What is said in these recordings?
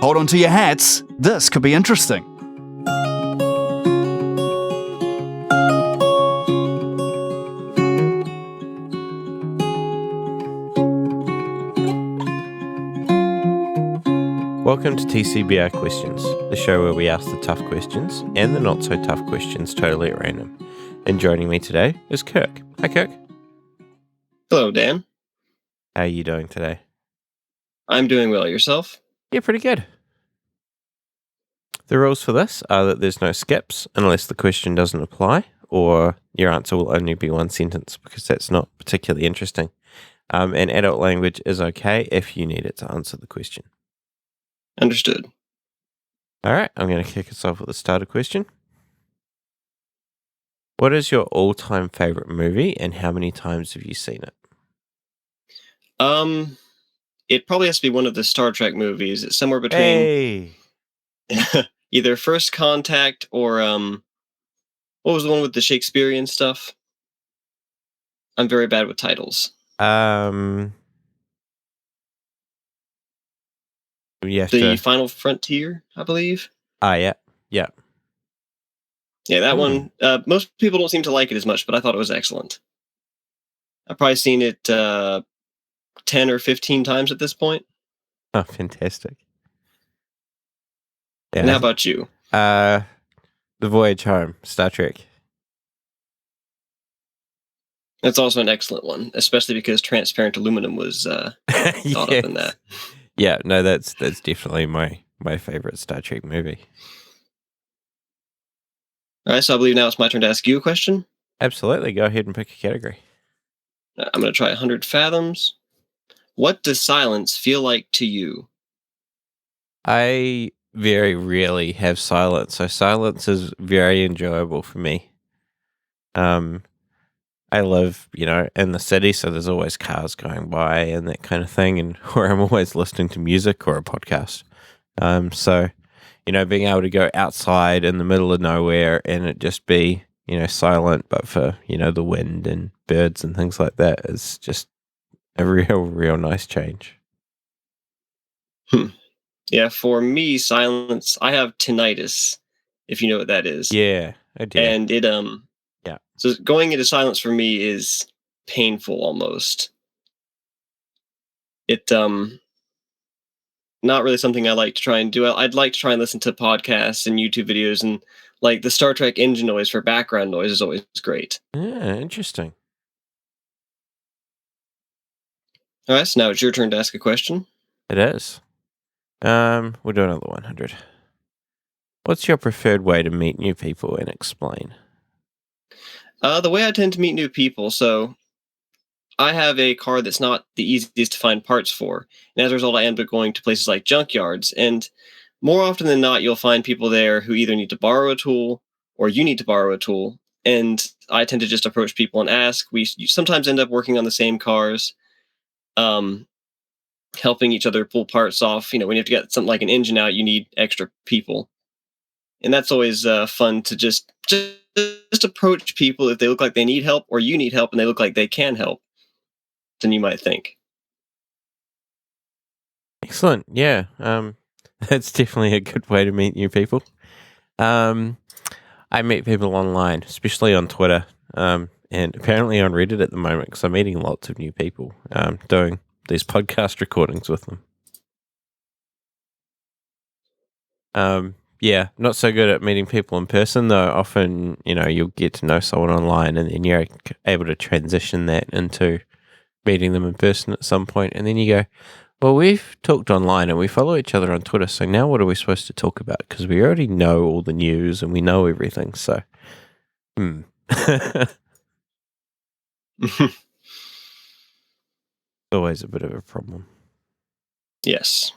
Hold on to your hats. This could be interesting. Welcome to TCBI Questions, the show where we ask the tough questions and the not so tough questions totally at random. And joining me today is Kirk. Hi, Kirk. Hello, Dan. How are you doing today? I'm doing well. Yourself? Yeah, pretty good. The rules for this are that there's no skips unless the question doesn't apply, or your answer will only be one sentence because that's not particularly interesting. And adult language is okay if you need it to answer the question. Understood. All right, I'm going to kick us off with the starter question. What is your all-time favorite movie, and how many times have you seen it? It probably has to be one of the Star Trek movies. It's somewhere between either First Contact or what was the one with the Shakespearean stuff? I'm very bad with titles. The Final Frontier, I believe. Yeah. Yeah, that one. Most people don't seem to like it as much, but I thought it was excellent. I've probably seen it 10 or 15 times at this point. Oh, fantastic. Yeah. And how about you? The Voyage Home, Star Trek. That's also an excellent one, especially because transparent aluminum was thought of in that. Yeah, no, that's definitely my favorite Star Trek movie. All right, so I believe now it's my turn to ask you a question. Absolutely, go ahead and pick a category. I'm going to try 100 fathoms. What does silence feel like to you? I very rarely have silence, so silence is very enjoyable for me. I live, in the city, so there's always cars going by and that kind of thing, and where I'm always listening to music or a podcast. So, being able to go outside in the middle of nowhere and it just be, silent, but for, the wind and birds and things like that is just a real nice change. Yeah, for me, silence, I have tinnitus, if you know what that is. Yeah, I do. And it, yeah. So going into silence for me is painful almost. It, not really something I like to try and do. I'd like to try and listen to podcasts and YouTube videos, and like the Star Trek engine noise for background noise is always great. Yeah, interesting. All right, so now it's your turn to ask a question. It is. We'll do another 100. What's your preferred way to meet new people, and explain? The way I tend to meet new people, so I have a car that's not the easiest to find parts for. And as a result, I end up going to places like junkyards. And more often than not, you'll find people there who either need to borrow a tool or you need to borrow a tool. And I tend to just approach people and ask. We sometimes end up working on the same cars, helping each other pull parts off. When you have to get something like an engine out, you need extra people. And that's always fun to just approach people if they look like they need help or you need help and they look like they can help than you might think. Excellent. Yeah. That's definitely a good way to meet new people. I meet people online, especially on Twitter, and apparently on Reddit at the moment, because I'm meeting lots of new people, doing these podcast recordings with them. Yeah, not so good at meeting people in person, though. Often, you'll get to know someone online and then you're able to transition that into meeting them in person at some point. And then you go, well, we've talked online and we follow each other on Twitter, so now what are we supposed to talk about? Because we already know all the news and we know everything, so... Always a bit of a problem. Yes.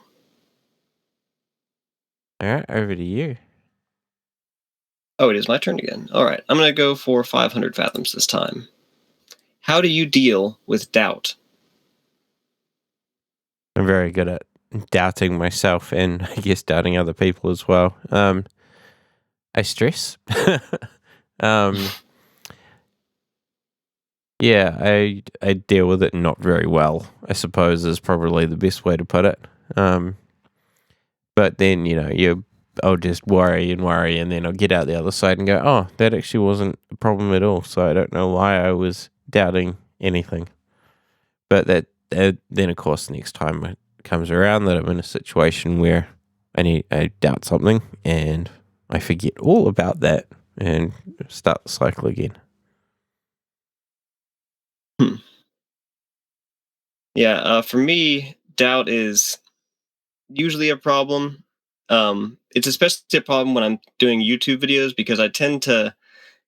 All right, over to you. Oh, it is my turn again. All right, I'm going to go for 500 fathoms this time. How do you deal with doubt? I'm very good at doubting myself and I guess doubting other people as well. I stress. Yeah, I deal with it not very well, I suppose, is probably the best way to put it. But then, I'll just worry, and then I'll get out the other side and go, oh, that actually wasn't a problem at all. So I don't know why I was doubting anything. But then, of course, the next time it comes around that I'm in a situation where I doubt something and I forget all about that and start the cycle again. Yeah, for me, doubt is usually a problem. It's especially a problem when I'm doing YouTube videos because I tend to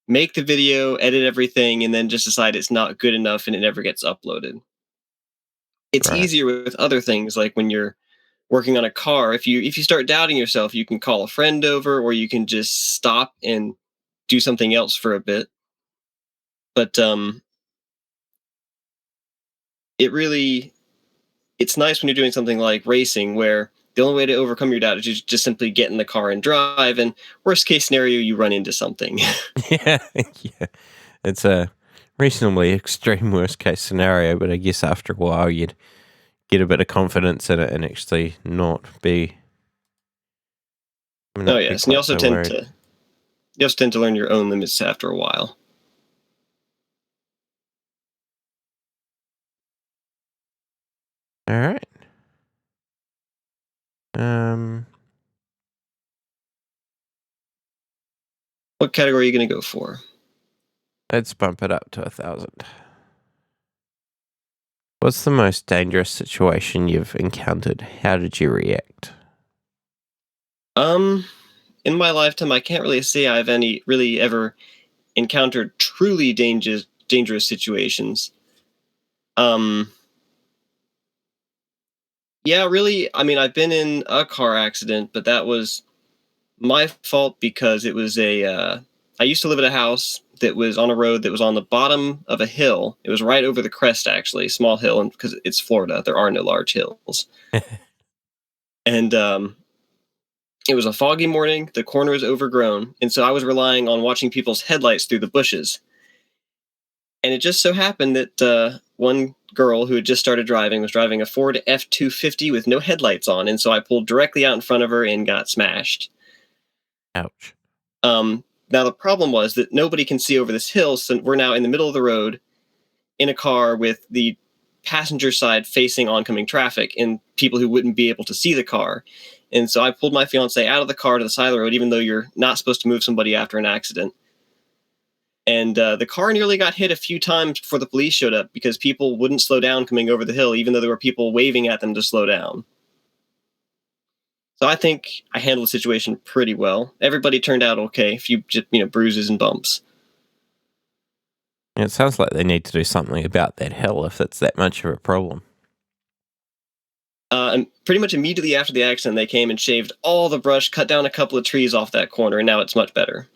make the video, edit everything, and then just decide it's not good enough and it never gets uploaded. It's Right. easier with other things, like when you're working on a car. If you start doubting yourself, you can call a friend over, or you can just stop and do something else for a bit. But it really it's nice when you're doing something like racing, where the only way to overcome your doubt is just simply get in the car and drive. And worst case scenario, you run into something. Yeah, yeah. It's a reasonably extreme worst case scenario, but I guess after a while you'd get a bit of confidence in it and actually not be Oh not be yes, and quite so worried. you also tend to learn your own limits after a while. All right. Um, What category are you going to go for? let's bump it up to 1,000. What's the most dangerous situation you've encountered? How did you react? In my lifetime, I can't really say I've any really ever encountered truly dangerous situations. Um, yeah, really. I mean, I've been in a car accident, but that was my fault because it was a. I used to live at a house that was on a road that was on the bottom of a hill. It was right over the crest, actually, small hill, and because it's Florida, there are no large hills. And it was a foggy morning. The corner was overgrown, and so I was relying on watching people's headlights through the bushes. And it just so happened that one girl who had just started driving was driving a Ford F-250 with no headlights on, and so I pulled directly out in front of her and got smashed. Ouch. Now the problem was that nobody can see over this hill, so we're now in the middle of the road in a car with the passenger side facing oncoming traffic and people who wouldn't be able to see the car. And so I pulled my fiance out of the car to the side of the road, even though you're not supposed to move somebody after an accident. And the car nearly got hit a few times before the police showed up because people wouldn't slow down coming over the hill, even though there were people waving at them to slow down. So I think I handled the situation pretty well. Everybody turned out okay. A few just, bruises and bumps. It sounds like they need to do something about that hill if it's that much of a problem. And pretty much immediately after the accident, they came and shaved all the brush, cut down a couple of trees off that corner, and now it's much better.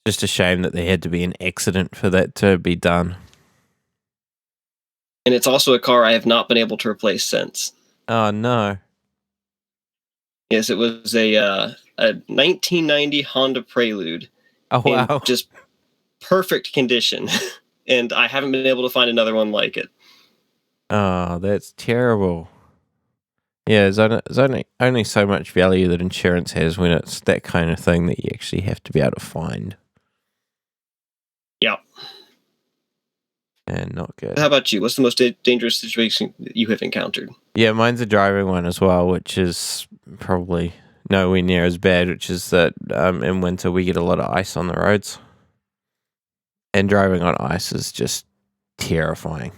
Just a shame that there had to be an accident for that to be done. And it's also a car I have not been able to replace since. Oh, no. Yes, it was a 1990 Honda Prelude. Oh, wow. In just perfect condition. And I haven't been able to find another one like it. Oh, that's terrible. Yeah, there's only so much value that insurance has when it's that kind of thing that you actually have to be able to find. Yeah. And not good. How about you? What's the most dangerous situation that you have encountered? Yeah, mine's a driving one as well, which is probably nowhere near as bad, which is that in winter we get a lot of ice on the roads. And driving on ice is just terrifying.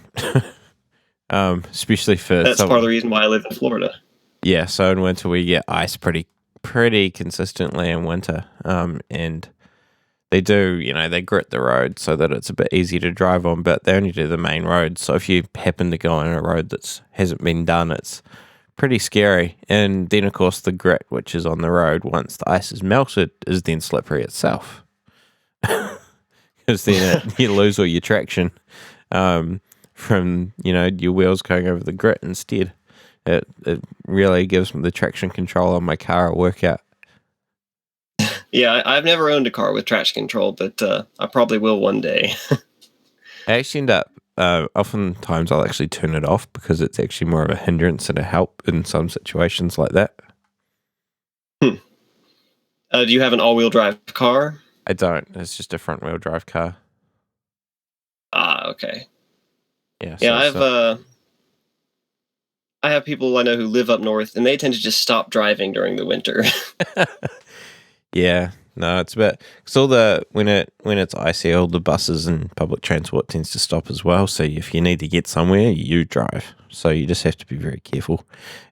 Especially for That's part of the reason why I live in Florida. Yeah, so in winter we get ice pretty consistently in winter. And they do, they grit the road so that it's a bit easy to drive on, but they only do the main road. So if you happen to go on a road that hasn't been done, it's pretty scary. And then, of course, the grit, which is on the road, once the ice is melted, is then slippery itself. Because then you lose all your traction from, your wheels going over the grit instead. It really gives the traction control on my car a workout. Yeah, I've never owned a car with traction control, but I probably will one day. I actually ended up oftentimes I'll actually turn it off because it's actually more of a hindrance than a help in some situations like that. Do you have an all-wheel drive car? I don't. It's just a front-wheel drive car. Ah, okay. Yeah. Yeah, I have people I know who live up north, and they tend to just stop driving during the winter. Yeah. No, it's about because all the when it's icy, all the buses and public transport tends to stop as well. So if you need to get somewhere, you drive. So you just have to be very careful,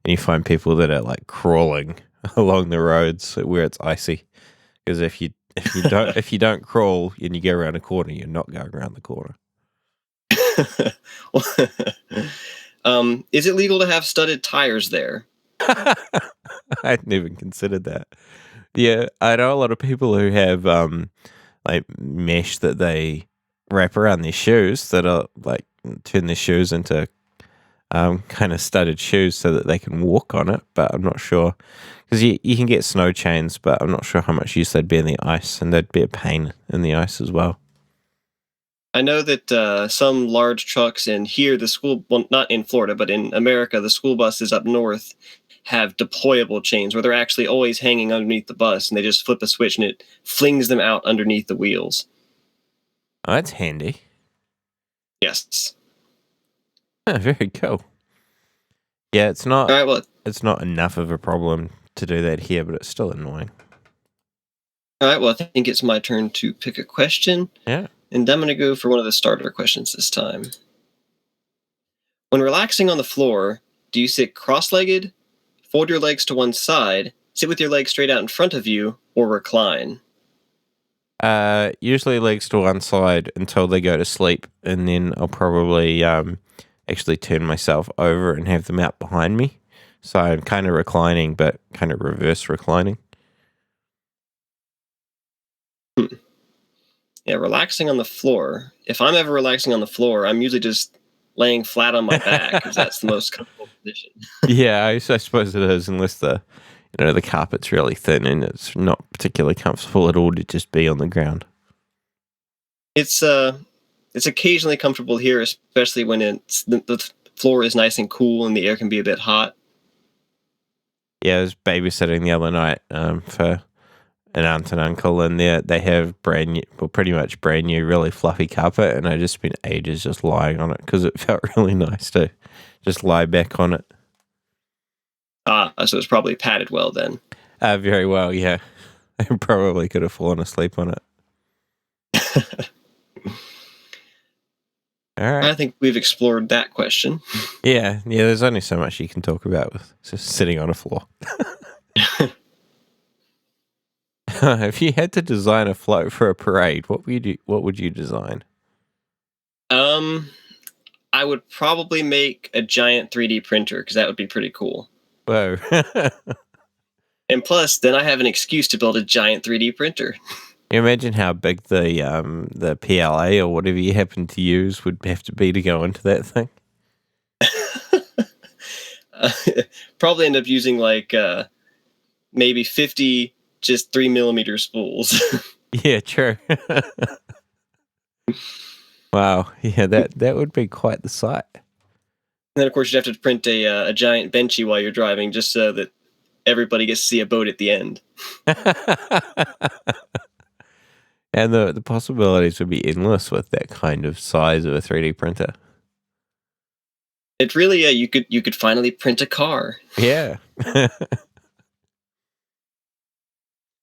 and you find people that are like crawling along the roads where it's icy. Because if you don't crawl and you go around a corner, you're not going around the corner. Is it legal to have studded tires there? I hadn't even considered that. Yeah, I know a lot of people who have like mesh that they wrap around their shoes that are like turn their shoes into kind of studded shoes so that they can walk on it. But I'm not sure because you can get snow chains, but I'm not sure how much use they'd be in the ice, and they'd be a pain in the ice as well. I know that some large trucks in here, well, not in Florida, but in America, the school buses up north have deployable chains where they're actually always hanging underneath the bus, and they just flip a switch and it flings them out underneath the wheels. Oh, that's handy. Yes. Very cool. Yeah, it's not. All right, well, It's not enough of a problem to do that here, but it's still annoying. I think it's my turn to pick a question. Yeah. And I'm going to go for one of the starter questions this time. When relaxing on the floor, do you sit cross-legged, fold your legs to one side, sit with your legs straight out in front of you, or recline? Usually legs to one side until they go to sleep, and then I'll probably actually turn myself over and have them out behind me. So I'm kind of reclining, but kind of reverse reclining. Yeah, relaxing on the floor. If I'm ever relaxing on the floor, I'm usually just laying flat on my back because that's the most comfortable position. Yeah, I suppose it is, unless the carpet's really thin and it's not particularly comfortable at all to just be on the ground. It's occasionally comfortable here, especially when the floor is nice and cool and the air can be a bit hot. Yeah, I was babysitting the other night for an aunt and uncle, and they have pretty much brand new, really fluffy carpet, and I just spent ages just lying on it because it felt really nice to just lie back on it. So it's probably padded well then. Very well, yeah. I probably could have fallen asleep on it. All right. I think we've explored that question. Yeah. There's only so much you can talk about with just sitting on a floor. If you had to design a float for a parade, what would you design? I would probably make a giant 3D printer because that would be pretty cool. Whoa. And plus, then I have an excuse to build a giant 3D printer. You imagine how big the PLA or whatever you happen to use would have to be to go into that thing? Probably end up using like maybe 50 just 3mm spools. Yeah, true. Wow. Yeah, that would be quite the sight. And then, of course, you'd have to print a giant benchy while you're driving just so that everybody gets to see a boat at the end. And the possibilities would be endless with that kind of size of a 3D printer. It really, you could finally print a car. Yeah.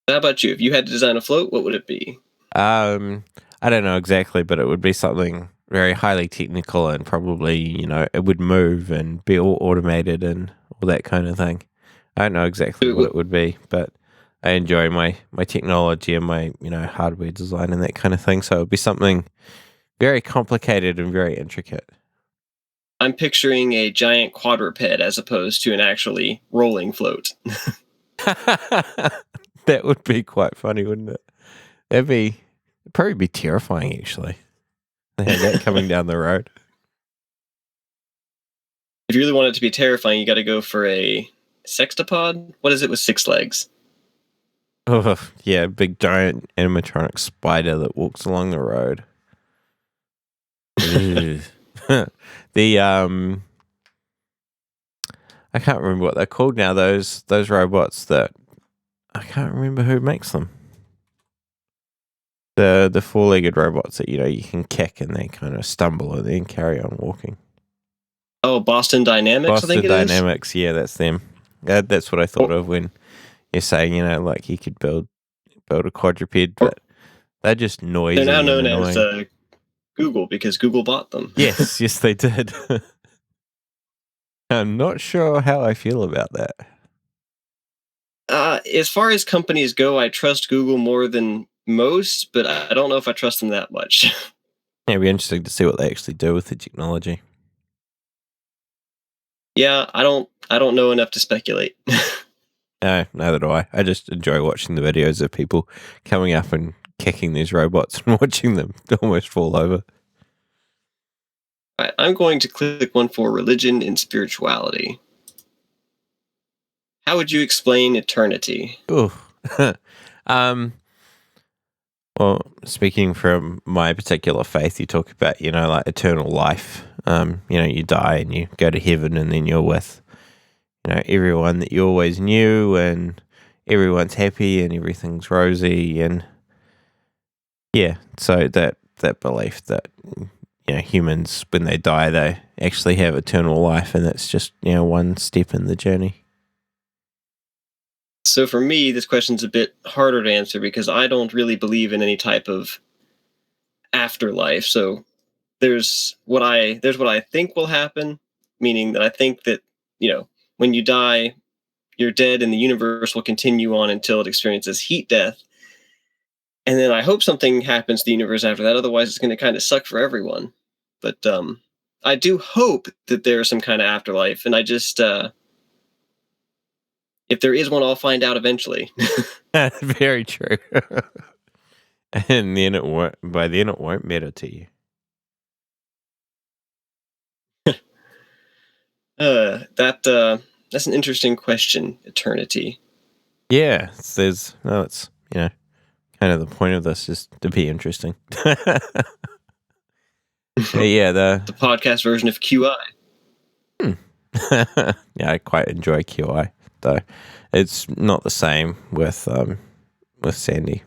How about you? If you had to design a float, what would it be? I don't know exactly, but it would be something very highly technical, and probably, it would move and be all automated and all that kind of thing. I don't know exactly what it would be, but I enjoy my technology and my, hardware design and that kind of thing. So it would be something very complicated and very intricate. I'm picturing a giant quadruped as opposed to an actually rolling float. That would be quite funny, wouldn't it? It'd probably be terrifying, actually. They had that coming down the road. If you really want it to be terrifying, you got to go for a sextopod. What is it with 6 legs? Oh, yeah, big giant animatronic spider that walks along the road. The I can't remember what they're called now. Those robots that I can't remember who makes them. The four-legged robots that you can kick and they kind of stumble and then carry on walking. Oh, Boston Dynamics, I think it is. Boston Dynamics, yeah, that's them. That's what I thought of when you're saying, like you could build a quadruped, but they're just noisy. They're now known and annoying. as Google because Google bought them. Yes, they did. I'm not sure how I feel about that. As far as companies go, I trust Google more than most, but I don't know if I trust them that much. Yeah, it'd be interesting to see what they actually do with the technology. Yeah, I don't know enough to speculate. No, neither do I. I just enjoy watching the videos of people coming up and kicking these robots and watching them almost fall over. I'm going to click one for religion and spirituality. How would you explain eternity? Ooh. Well, speaking from my particular faith, you talk about, like eternal life. You die and you go to heaven and then you're with, everyone that you always knew and everyone's happy and everything's rosy. And yeah, so that belief that, humans, when they die, they actually have eternal life and that's just, one step in the journey. So for me, this question's a bit harder to answer because I don't really believe in any type of afterlife. So there's what I think will happen, meaning that I think that, when you die, you're dead and the universe will continue on until it experiences heat death. And then I hope something happens to the universe after that. Otherwise, it's going to kind of suck for everyone. But I do hope that there's some kind of afterlife. And I just, if there is one, I'll find out eventually. Very true. And then by then it won't matter to you. That's an interesting question. Eternity. Yeah, it's kind of the point of this is to be interesting. Yeah, The podcast version of QI. Yeah, I quite enjoy QI, though. It's not the same with Sandy.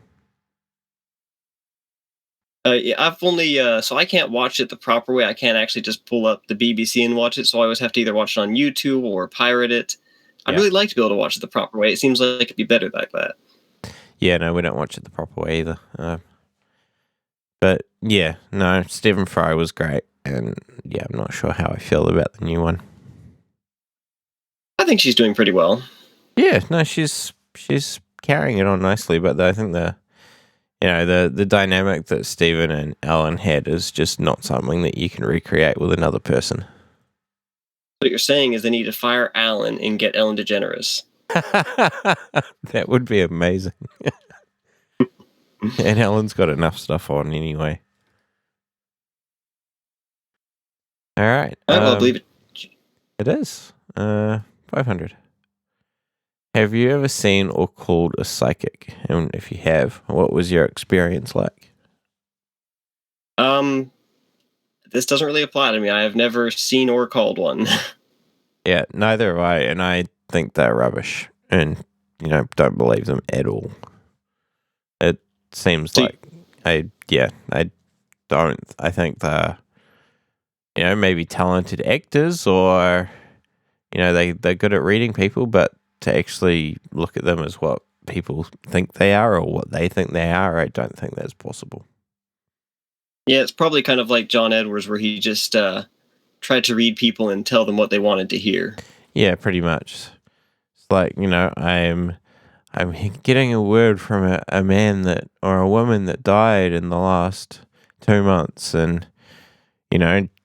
Yeah, I've only so I can't watch it the proper way. I can't actually just pull up the BBC and watch it. So I always have to either watch it on YouTube or pirate it. I'd really like to be able to watch it the proper way. It seems like it'd be better like that. Yeah, no, we don't watch it the proper way either. But yeah, no, Stephen Fry was great, and yeah, I'm not sure how I feel about the new one. I think she's doing pretty well. Yeah, no, she's carrying it on nicely, but I think the dynamic that Stephen and Ellen had is just not something that you can recreate with another person. What you're saying is they need to fire Alan and get Ellen DeGeneres. That would be amazing. And Ellen's got enough stuff on anyway. All right. I believe it. It is 500. Have you ever seen or called a psychic? And if you have, what was your experience like? This doesn't really apply to me. I have never seen or called one. Yeah, neither have I, and I think they're rubbish, and don't believe them at all. It seems like I don't. I think they're maybe talented actors, or they're good at reading people, but to actually look at them as what people think they are or what they think they are, I don't think that's possible. Yeah, it's probably kind of like John Edwards, where he just tried to read people and tell them what they wanted to hear. Yeah, pretty much. It's like, I'm getting a word from a man or a woman that died in the last 2 months, and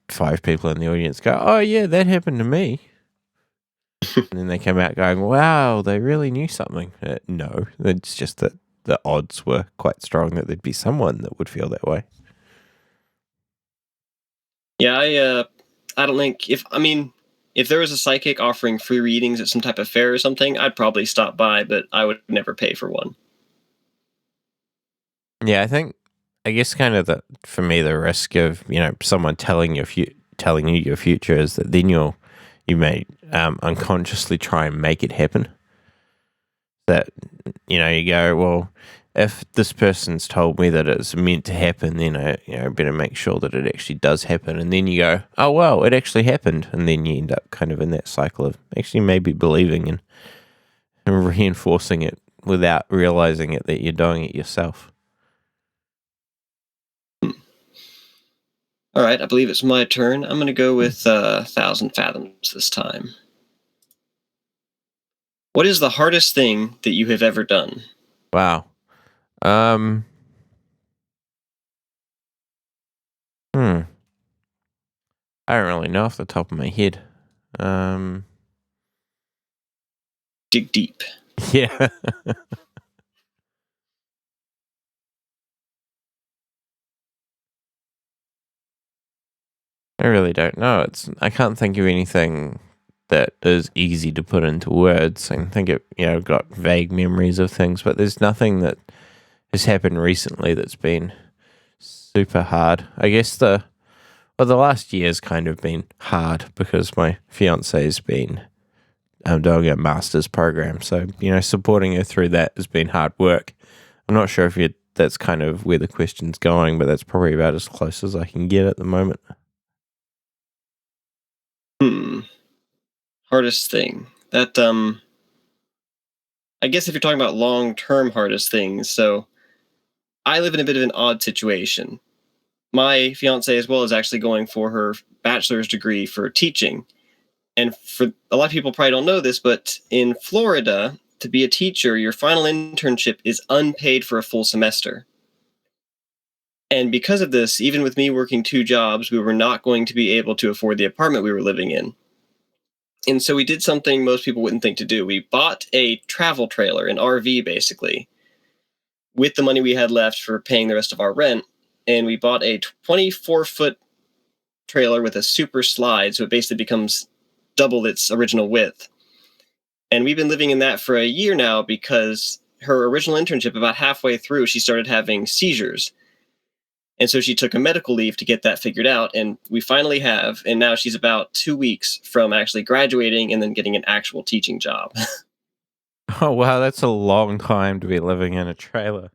5 people in the audience go, "Oh yeah, that happened to me." And then they come out going, "Wow, they really knew something." No, it's just that the odds were quite strong that there'd be someone that would feel that way. Yeah, I don't think if there was a psychic offering free readings at some type of fair or something, I'd probably stop by, but I would never pay for one. Yeah, I guess kind of for me, the risk of, someone telling you telling you your future is that then you may unconsciously try and make it happen. That, you go, well, if this person's told me that it's meant to happen, then I better make sure that it actually does happen. And then you go, oh, well, it actually happened. And then you end up kind of in that cycle of actually maybe believing and reinforcing it without realizing it that you're doing it yourself. All right, I believe it's my turn. I'm going to go with 1,000 Fathoms this time. What is the hardest thing that you have ever done? Wow. I don't really know off the top of my head. Dig deep. Yeah. I really don't know. I can't think of anything that is easy to put into words. I can think of, I've got vague memories of things, but there's nothing that has happened recently that's been super hard. I guess the last year's kind of been hard because my fiance's been doing a master's program. So, supporting her through that has been hard work. I'm not sure if that's kind of where the question's going, but that's probably about as close as I can get at the moment. Hardest thing. That, I guess if you're talking about long-term hardest things, so I live in a bit of an odd situation. My fiance as well is actually going for her bachelor's degree for teaching. And for a lot of people probably don't know this, but in Florida, to be a teacher, your final internship is unpaid for a full semester. And because of this, even with me working 2 jobs, we were not going to be able to afford the apartment we were living in. And so we did something most people wouldn't think to do. We bought a travel trailer, an RV basically, with the money we had left for paying the rest of our rent. And we bought a 24-foot trailer with a super slide, so it basically becomes double its original width. And we've been living in that for a year now because her original internship, about halfway through, she started having seizures. And so she took a medical leave to get that figured out, and we finally have. And now she's about 2 weeks from actually graduating and then getting an actual teaching job. Oh, wow, that's a long time to be living in a trailer.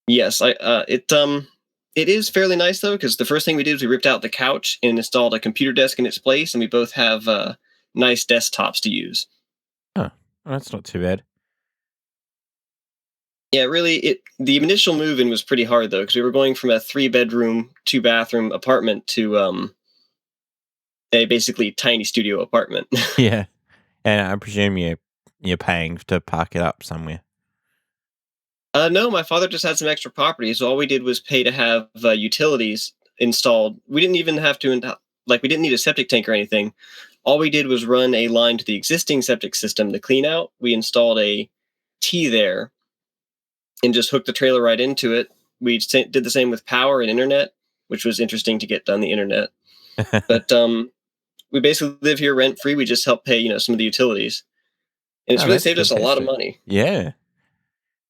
Yes, it is fairly nice though, because the first thing we did was we ripped out the couch and installed a computer desk in its place, and we both have nice desktops to use. Oh, that's not too bad. Yeah, really, the initial move-in was pretty hard though, because we were going from a 3-bedroom, 2-bathroom apartment to a basically tiny studio apartment. Yeah. And I presume you're paying to park it up somewhere. No, my father just had some extra property, so all we did was pay to have utilities installed. We didn't even have to, we didn't need a septic tank or anything. All we did was run a line to the existing septic system to clean out. We installed a T there and just hooked the trailer right into it. We did the same with power and internet, which was interesting to get done the internet. But we basically live here rent free. We just help pay, some of the utilities, and it's really saved us a lot of money. Yeah,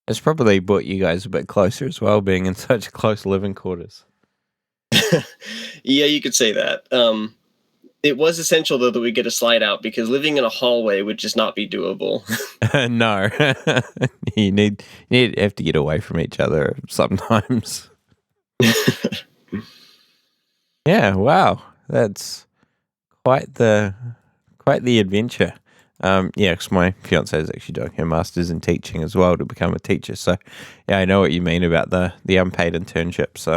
it's probably brought you guys a bit closer as well, being in such close living quarters. Yeah, you could say that. It was essential though that we get a slide out because living in a hallway would just not be doable. No, you have to get away from each other sometimes. Yeah, wow, that's quite the adventure. Yeah, because my fiance is actually doing her master's in teaching as well to become a teacher. So, yeah, I know what you mean about the unpaid internships.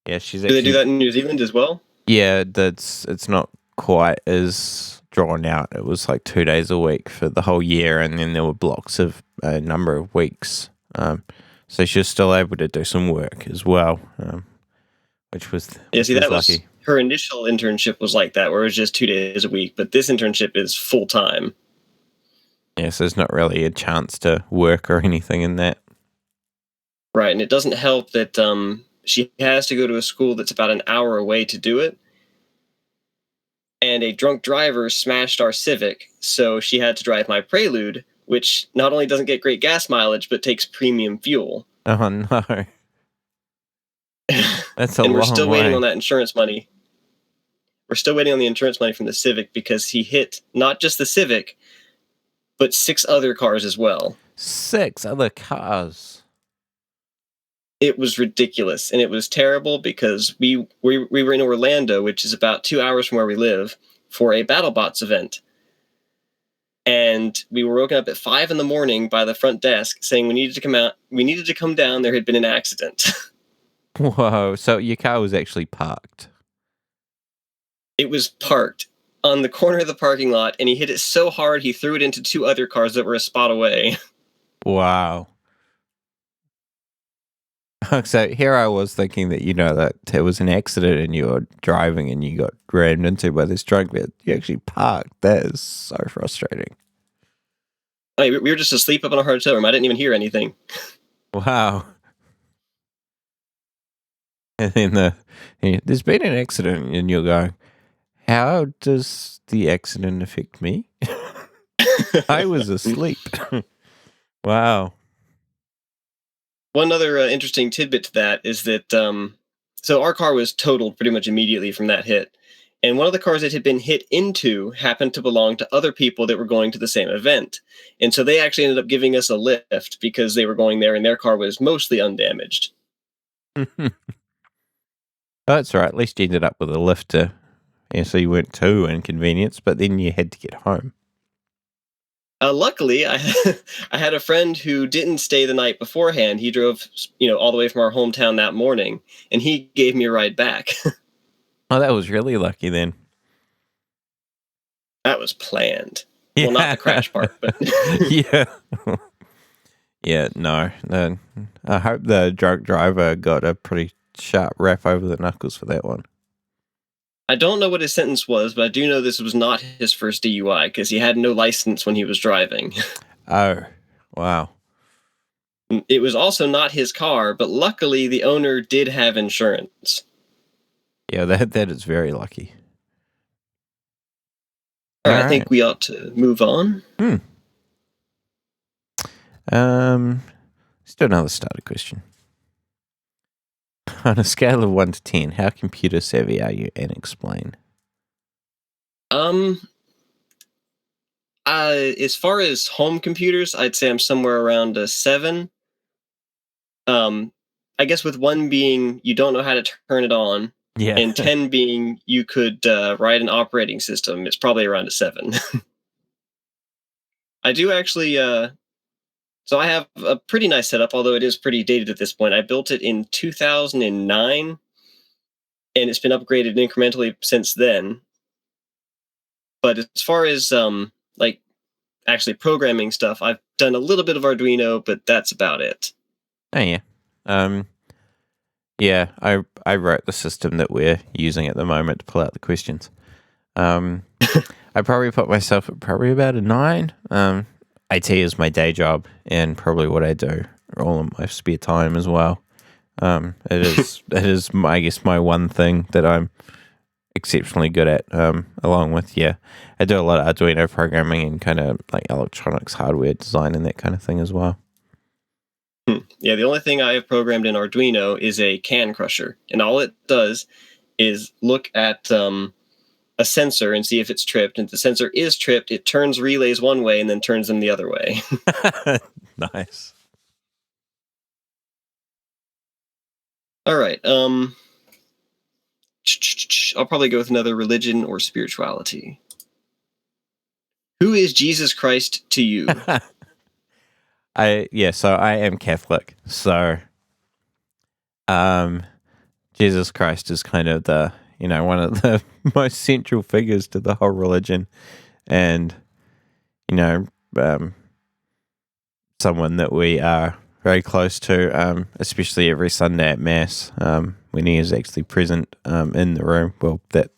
Yeah, she's actually. Do they do that in New Zealand as well? Yeah, it's not quite as drawn out. It was like 2 days a week for the whole year, and then there were blocks of a number of weeks. So she was still able to do some work as well, which was lucky. Her initial internship was like that, where it was just 2 days a week. But this internship is full time. Yeah, so there's not really a chance to work or anything in that. Right, and it doesn't help that she has to go to a school that's about an hour away to do it. And a drunk driver smashed our Civic, so she had to drive my Prelude, which not only doesn't get great gas mileage, but takes premium fuel. Oh, no. That's a And we're long still way. waiting on that insurance money. We're still waiting on the insurance money from the Civic because he hit not just the Civic, but 6 other cars as well. 6 other cars. It was ridiculous, and it was terrible because we were in Orlando, which is about 2 hours from where we live, for a BattleBots event. And we were woken up at 5 in the morning by the front desk saying we needed to come out. We needed to come down. There had been an accident. Whoa. So your car was actually parked. It was parked on the corner of the parking lot, and he hit it so hard he threw it into 2 other cars that were a spot away. Wow. So here I was thinking that, that there was an accident and you were driving and you got rammed into by this truck, but you actually parked. That is so frustrating. I mean, we were just asleep up in our hotel room. I didn't even hear anything. Wow. And then there's been an accident and you're going, how does the accident affect me? I was asleep. Wow. One other interesting tidbit to that is that so our car was totaled pretty much immediately from that hit. And one of the cars that had been hit into happened to belong to other people that were going to the same event. And so they actually ended up giving us a lift because they were going there and their car was mostly undamaged. That's right. At least you ended up with a lift so you weren't too inconvenienced, but then you had to get home. Luckily, I had a friend who didn't stay the night beforehand. He drove, all the way from our hometown that morning, and he gave me a ride back. Oh, that was really lucky then. That was planned. Yeah. Well, not the crash part, but yeah. Yeah, no. I hope the drunk driver got a pretty sharp rap over the knuckles for that one. I don't know what his sentence was, but I do know this was not his first DUI because he had no license when he was driving. Oh, wow. It was also not his car, but luckily the owner did have insurance. Yeah, that is very lucky. All right, I think we ought to move on. Let's do another starter question. On a scale of 1 to 10, how computer savvy are you? And explain. As far as home computers, I'd say I'm somewhere around a 7. I guess with 1 being you don't know how to turn it on, Yeah. and 10 being you could write an operating system, it's probably around a 7. I do actually. So I have a pretty nice setup, although it is pretty dated at this point. I built it in 2009, and it's been upgraded incrementally since then. But as far as like actually programming stuff, I've done a little bit of Arduino, but that's about it. Oh yeah. Yeah, I wrote the system that we're using at the moment to pull out the questions. I probably put myself at probably about a 9. IT is my day job and probably what I do all in my spare time as well. It is I guess my one thing that I'm exceptionally good at, along with, I do a lot of Arduino programming and kind of like electronics hardware design and that kind of thing as well. Yeah, the only thing I have programmed in Arduino is a can crusher, and all it does is look at a sensor and see if it's tripped. And if the sensor is tripped, it turns relays one way and then turns them the other way. Nice. All right. I'll probably go with another religion or spirituality. Who is Jesus Christ to you? So I am Catholic. So Jesus Christ is kind of the, one of the most central figures to the whole religion, and someone that we are very close to, especially every Sunday at Mass, when he is actually present in the room. Well, that,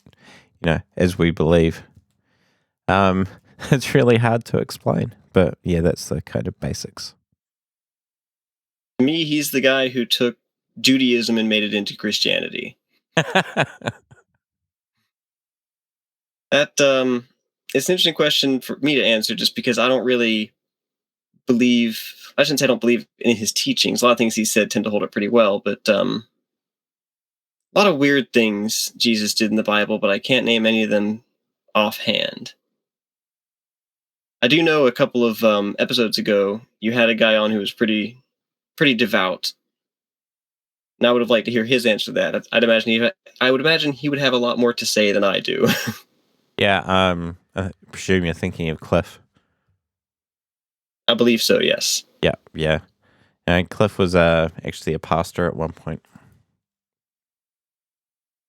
as we believe. It's really hard to explain, but yeah, that's the kind of basics. To me, he's the guy who took Judaism and made it into Christianity. That it's an interesting question for me to answer, just because I don't really believe. I shouldn't say I don't believe in his teachings. A lot of things he said tend to hold up pretty well, but A lot of weird things Jesus did in the Bible, but I can't name any of them offhand. I do know a couple of episodes ago, you had a guy on who was pretty devout, and I would have liked to hear his answer to that. I would imagine he would have a lot more to say than I do. Yeah, I presume you're thinking of Cliff. I believe so. Yes. Yeah, yeah. And Cliff was actually a pastor at one point.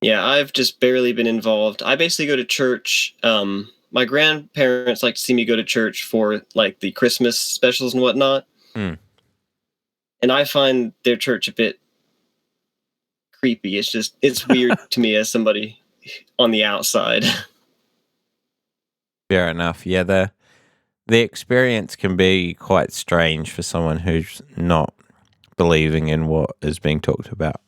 Yeah, I've just barely been involved. I basically go to church. My grandparents like to see me go to church for like the Christmas specials and whatnot, Hmm. and I find their church a bit creepy. It's weird to me as somebody on the outside. Fair enough. Yeah, the experience can be quite strange for someone who's not believing in what is being talked about.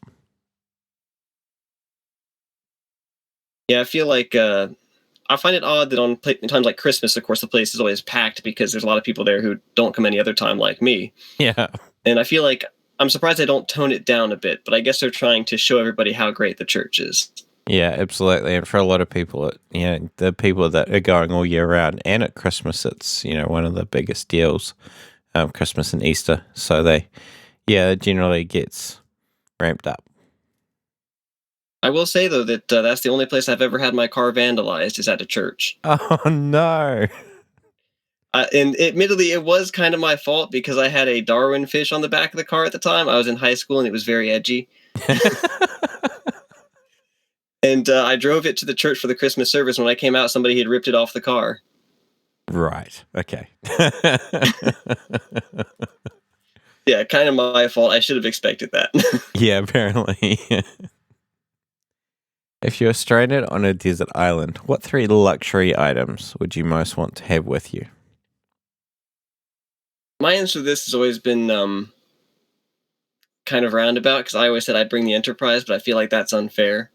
Yeah, I feel like I find it odd that on times like Christmas, of course, the place is always packed because there's a lot of people there who don't come any other time like me. Yeah. And I feel like I'm surprised they don't tone it down a bit, but I guess they're trying to show everybody how great the church is. Yeah, absolutely. And for a lot of people, the people that are going all year round and at Christmas, it's, one of the biggest deals, Christmas and Easter. So it generally gets ramped up. I will say though that that's the only place I've ever had my car vandalized is at a church. Oh, no. And admittedly, it was kind of my fault because I had a Darwin fish on the back of the car at the time. I was in high school and it was very edgy. And I drove it to the church for the Christmas service. When I came out, somebody had ripped it off the car. Right. Okay. Yeah, kind of my fault. I should have expected that. Yeah, apparently. If you're stranded on a desert island, what 3 luxury items would you most want to have with you? My answer to this has always been kind of roundabout because I always said I'd bring the Enterprise, but I feel like that's unfair.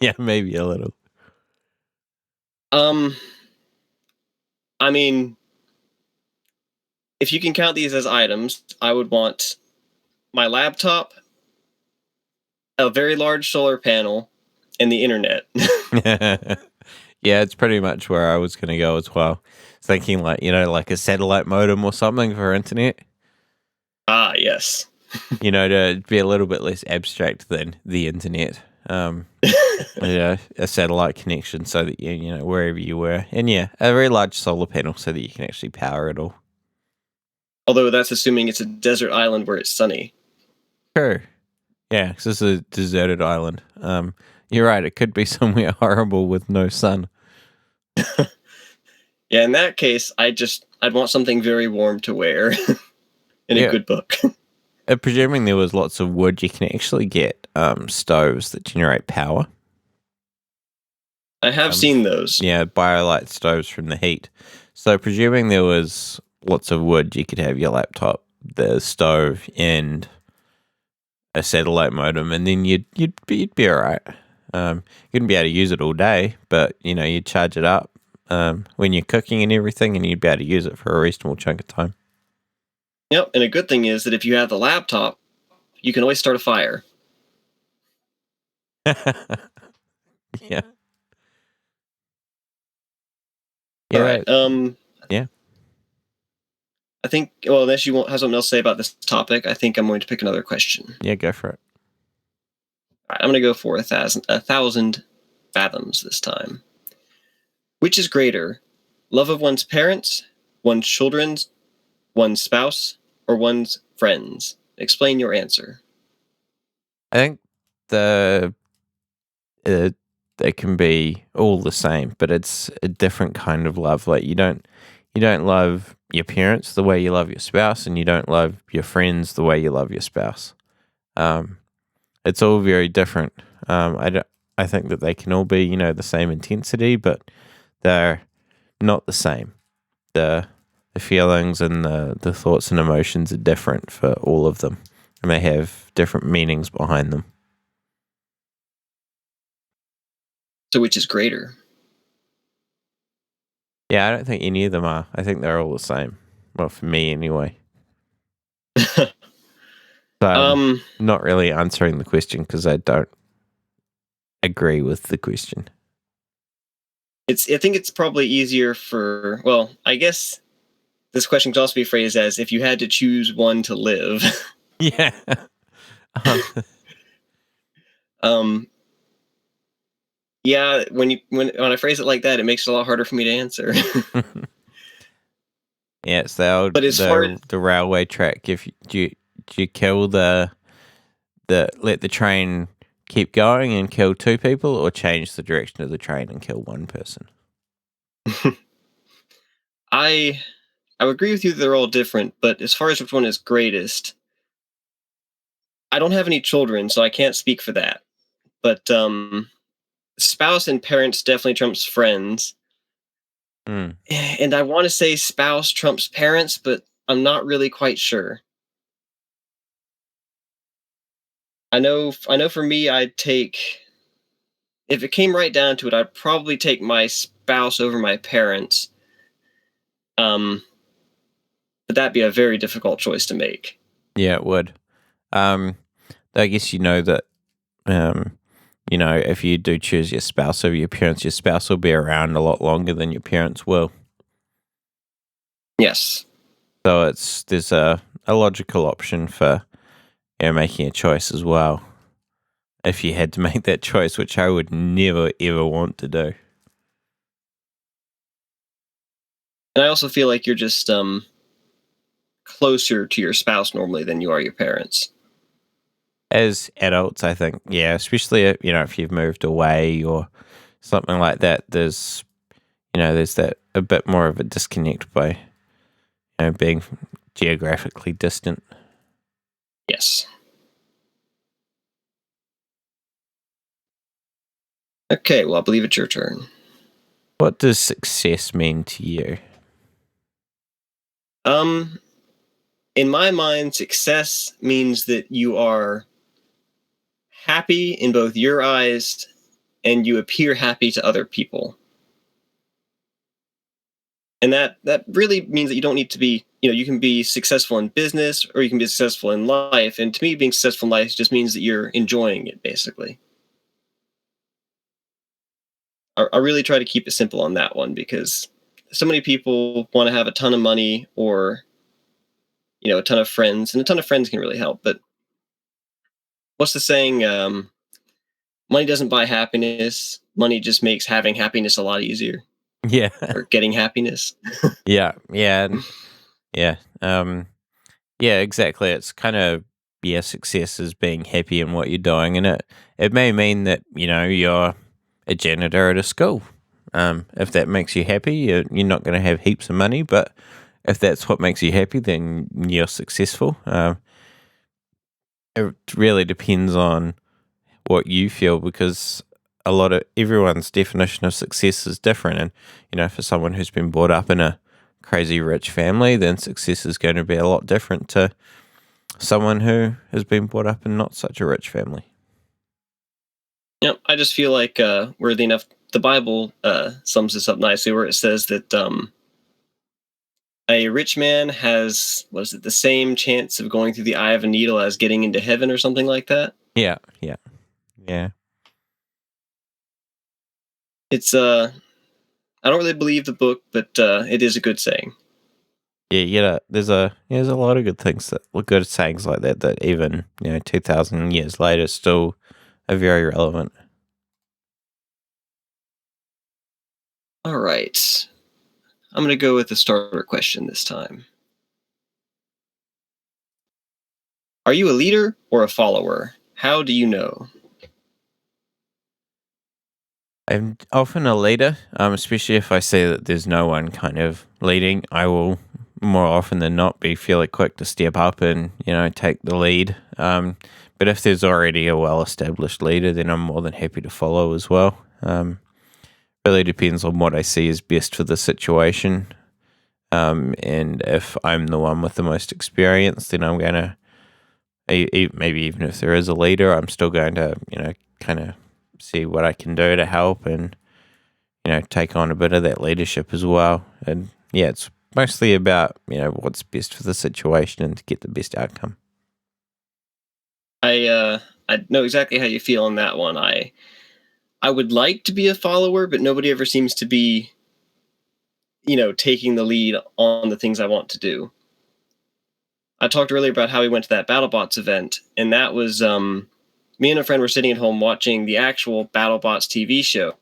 Yeah, maybe a little. I mean, if you can count these as items, I would want my laptop, a very large solar panel, and the internet. Yeah, it's pretty much where I was going to go as well. Thinking like a satellite modem or something for internet. Ah, yes. To be a little bit less abstract than the internet. A satellite connection so that wherever you were, and a very large solar panel so that you can actually power it all. Although that's assuming it's a desert island where it's sunny. True. Yeah, because this is a deserted island. You're right. It could be somewhere horrible with no sun. Yeah, in that case, I'd want something very warm to wear and a good book. Presuming there was lots of wood, you can actually get stoves that generate power. I have seen those. Yeah, BioLite stoves from the heat. So presuming there was lots of wood, you could have your laptop, the stove, and a satellite modem, and then you'd be all right. You wouldn't be able to use it all day, but you'd charge it up when you're cooking and everything, and you'd be able to use it for a reasonable chunk of time. Yep, and a good thing is that if you have the laptop, you can always start a fire. Yeah. All right. Yeah. I think, well, unless you won't have something else to say about this topic, I think I'm going to pick another question. Yeah, go for it. All right, I'm going to go for 1,000 fathoms this time. Which is greater, love of one's parents, one's children, one's spouse, or one's friends? Explain your answer. I think they can be all the same, but it's a different kind of love. Like you don't love your parents the way you love your spouse, and you don't love your friends the way you love your spouse. It's all very different. I think that they can all be the same intensity, but they're not the same. The feelings and the thoughts and emotions are different for all of them, and they have different meanings behind them. So which is greater? Yeah, I don't think any of them are. I think they're all the same. Well, for me anyway. So I'm Um, not really answering the question because I don't agree with the question. I think it's probably easier for. Well, I guess this question could also be phrased as if you had to choose one to live. Yeah. Um, um, yeah, when I phrase it like that, it makes it a lot harder for me to answer. yeah, it's the old But as far as the railway track. If you, do you kill the let the train keep going and kill two people, or change the direction of the train and kill one person? I I would agree with you that they're all different, but as far as which one is greatest, I don't have any children, so I can't speak for that. But spouse and parents definitely trumps friends. Mm. And I want to say spouse trumps parents, but I'm not really quite sure. I know for me I'd take if it came right down to it, I'd probably take my spouse over my parents. Um but that'd be a very difficult choice to make. Yeah, it would. Um, I guess you know that. Um, if you do choose your spouse over your spouse will be around a lot longer than your parents will. Yes. So there's a logical option for making a choice as well. If you had to make that choice, which I would never ever want to do. And I also feel like you're just closer to your spouse normally than you are your parents. As adults, I think, yeah, especially if you've moved away or something like that, there's that a bit more of a disconnect by being geographically distant. Yes. Okay, well, I believe it's your turn. What does success mean to you? Um, in my mind, success means that you are happy in both your eyes and you appear happy to other people. And that really means that you don't need to be, you can be successful in business or you can be successful in life. And to me, being successful in life just means that you're enjoying it, basically. I really try to keep it simple on that one because so many people want to have a ton of money or a ton of friends, and a ton of friends can really help. But what's the saying? Money doesn't buy happiness. Money just makes having happiness a lot easier, Yeah, or getting happiness. yeah, yeah, yeah. Yeah, exactly. It's kind of success is being happy in what you're doing, and it may mean that you're a janitor at a school. If that makes you happy, you're not going to have heaps of money, but if that's what makes you happy, then you're successful. It really depends on what you feel because a lot of everyone's definition of success is different, and for someone who's been brought up in a crazy rich family, then success is going to be a lot different to someone who has been brought up in not such a rich family. I just feel like worthy enough. The Bible sums this up nicely, where it says that a rich man has the same chance of going through the eye of a needle as getting into heaven, or something like that. Yeah, yeah, yeah, It's I don't really believe the book, but it is a good saying. yeah. There's a lot of good things that look good sayings like that that even 2,000 years later still are very relevant. All right. I'm going to go with the starter question this time. Are you a leader or a follower? How do you know? I'm often a leader, especially if I see that there's no one kind of leading. I will more often than not be fairly quick to step up and take the lead. But if there's already a well-established leader, then I'm more than happy to follow as well. Really depends on what I see is best for the situation. And if I'm the one with the most experience, then I'm going to maybe even if there is a leader, I'm still going to kind of see what I can do to help and take on a bit of that leadership as well. And yeah, it's mostly about what's best for the situation and to get the best outcome. I know exactly how you feel on that one. I would like to be a follower, but nobody ever seems to be, taking the lead on the things I want to do. I talked earlier about how we went to that BattleBots event, and that was me and a friend were sitting at home watching the actual BattleBots TV show.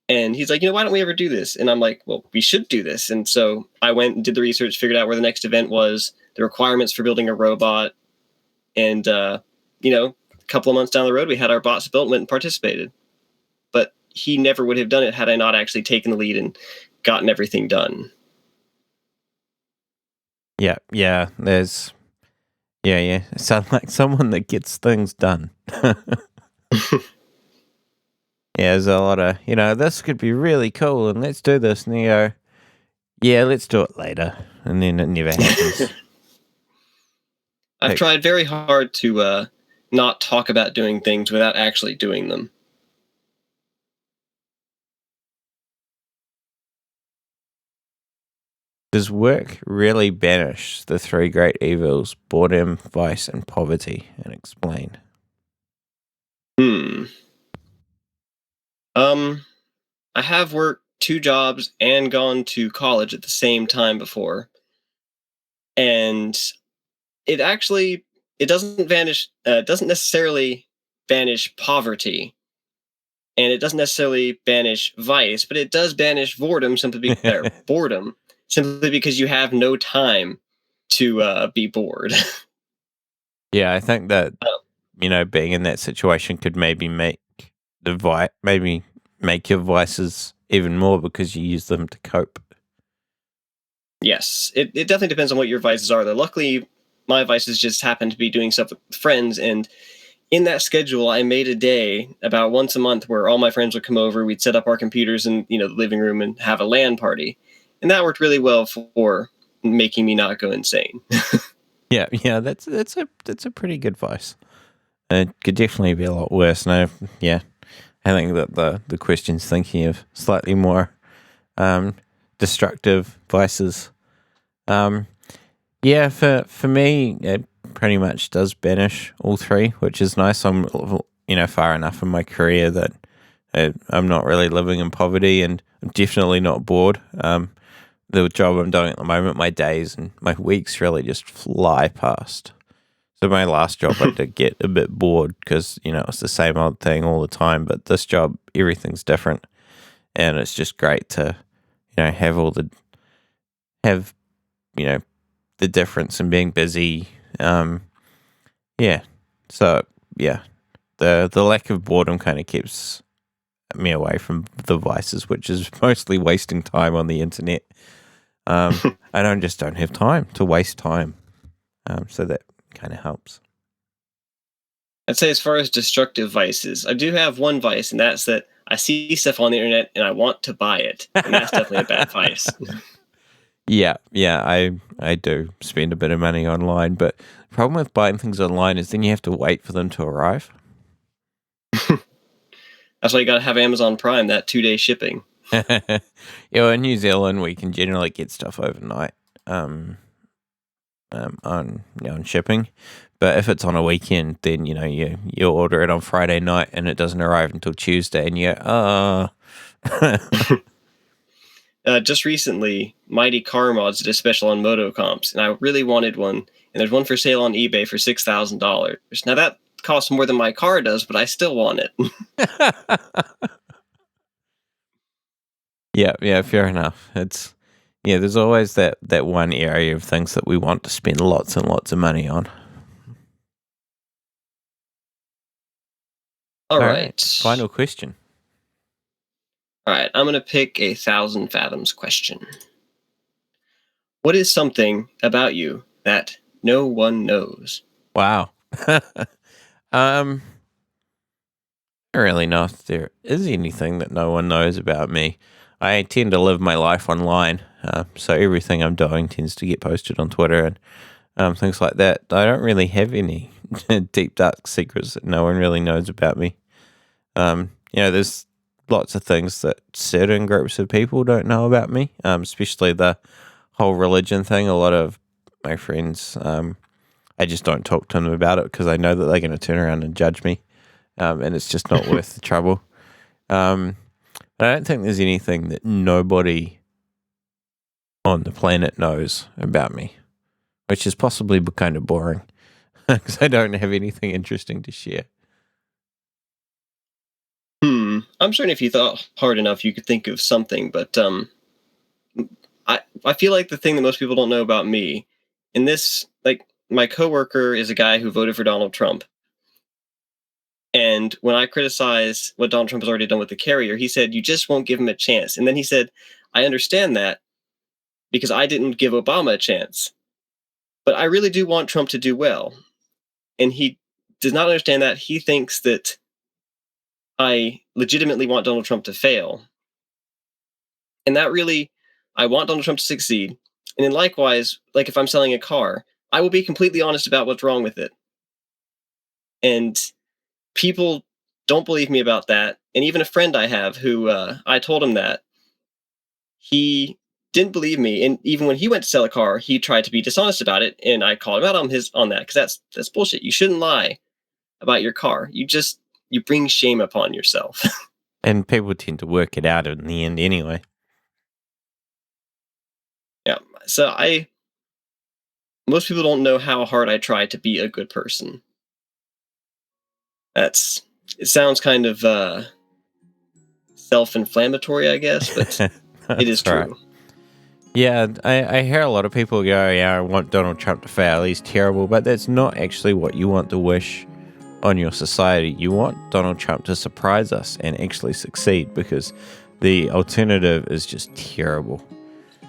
And he's like, why don't we ever do this? And I'm like, well, we should do this. And so I went and did the research, figured out where the next event was, the requirements for building a robot. And, a couple of months down the road, we had our bots built and went and participated. But he never would have done it had I not actually taken the lead and gotten everything done. Yeah, sound like someone that gets things done. Yeah, there's a lot of, this could be really cool and let's do this. And you go, yeah, let's do it later. And then it never happens. I've tried very hard to not talk about doing things without actually doing them. Does work really banish the three great evils, boredom, vice, and poverty? And explain. I have worked 2 jobs and gone to college at the same time before. And it doesn't necessarily banish poverty. And it doesn't necessarily banish vice, but it does banish boredom simply because you have no time to be bored. Yeah, I think that being in that situation could maybe make make your vices even more because you use them to cope. Yes, it definitely depends on what your vices are. Though, luckily, my vices just happen to be doing stuff with friends, and in that schedule, I made a day about once a month where all my friends would come over. We'd set up our computers in the living room and have a LAN party, and that worked really well for making me not go insane. Yeah, that's a pretty good vice. It could definitely be a lot worse. No, yeah, I think that the question's thinking of slightly more destructive vices. Yeah, for me, it pretty much does banish all three, which is nice. I'm far enough in my career that I'm not really living in poverty, and I'm definitely not bored. The job I'm doing at the moment, my days and my weeks really just fly past. So my last job, I did get a bit bored because it's the same old thing all the time. But this job, everything's different, and it's just great to have the difference in being busy. Yeah. So yeah, the lack of boredom kind of keeps me away from the vices, which is mostly wasting time on the internet. I don't have time to waste time. So that kind of helps. I'd say as far as destructive vices, I do have one vice, and that's that I see stuff on the internet and I want to buy it. And that's definitely a bad vice. Yeah, I do spend a bit of money online, but the problem with buying things online is then you have to wait for them to arrive. That's why you got to have Amazon Prime, that 2-day shipping. In New Zealand, we can generally get stuff overnight on shipping. But if it's on a weekend, then you order it on Friday night and it doesn't arrive until Tuesday, and you go, Just recently, Mighty Car Mods did a special on moto comps, and I really wanted one. And there's one for sale on eBay for $6,000. Now that costs more than my car does, but I still want it. Yeah, fair enough. There's always that one area of things that we want to spend lots and lots of money on. All right. Final question. All right, I'm going to pick a 1,000 fathoms question. What is something about you that no one knows? Wow. I don't really know if there is anything that no one knows about me. I tend to live my life online, so everything I'm doing tends to get posted on Twitter and things like that. I don't really have any deep, dark secrets that no one really knows about me. There's lots of things that certain groups of people don't know about me, especially the whole religion thing. A lot of my friends I just don't talk to them about it because I know that they're going to turn around and judge me, and it's just not worth the trouble. I don't think there's anything that nobody on the planet knows about me, which is possibly kind of boring because I don't have anything interesting to share. I'm certain if you thought hard enough, you could think of something, but I feel like the thing that most people don't know about me, and this, like, my coworker is a guy who voted for Donald Trump. And when I criticize what Donald Trump has already done with the carrier, he said, "You just won't give him a chance." And then he said, "I understand that because I didn't give Obama a chance. But I really do want Trump to do well." And he does not understand that. He thinks that I legitimately want Donald Trump to fail. And that really, I want Donald Trump to succeed. And then likewise, like if I'm selling a car, I will be completely honest about what's wrong with it. And people don't believe me about that. And even a friend I have who I told him that, he didn't believe me. And even when he went to sell a car, he tried to be dishonest about it. And I called him out on that because that's bullshit. You shouldn't lie about your car. You bring shame upon yourself. And people tend to work it out in the end anyway. Yeah. So most people don't know how hard I try to be a good person. It sounds kind of self-inflammatory, I guess, but it is true. Right. Yeah, I hear a lot of people go, "Yeah, I want Donald Trump to fail. He's terrible," but that's not actually what you want to wish on your society. You want Donald Trump to surprise us and actually succeed, because the alternative is just terrible.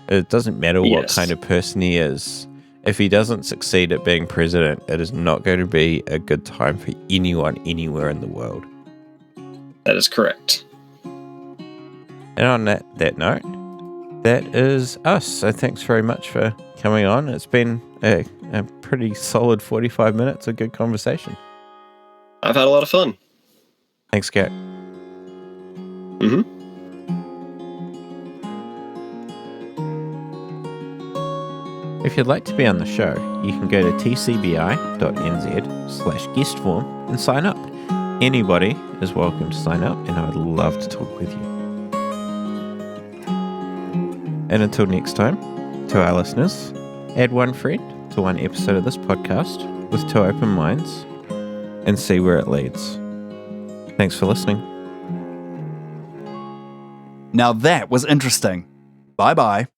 It doesn't matter what kind of person he is. If he doesn't succeed at being president, it is not going to be a good time for anyone anywhere in the world. That is correct. And on that note, that is us. So thanks very much for coming on. It's been a pretty solid 45 minutes of good conversation. I've had a lot of fun. Thanks, Kirk. If you'd like to be on the show, you can go to tcbi.nz/guest form and sign up. Anybody is welcome to sign up, and I would love to talk with you. And until next time, to our listeners, add one friend to one episode of this podcast with two open minds and see where it leads. Thanks for listening. Now that was interesting. Bye-bye.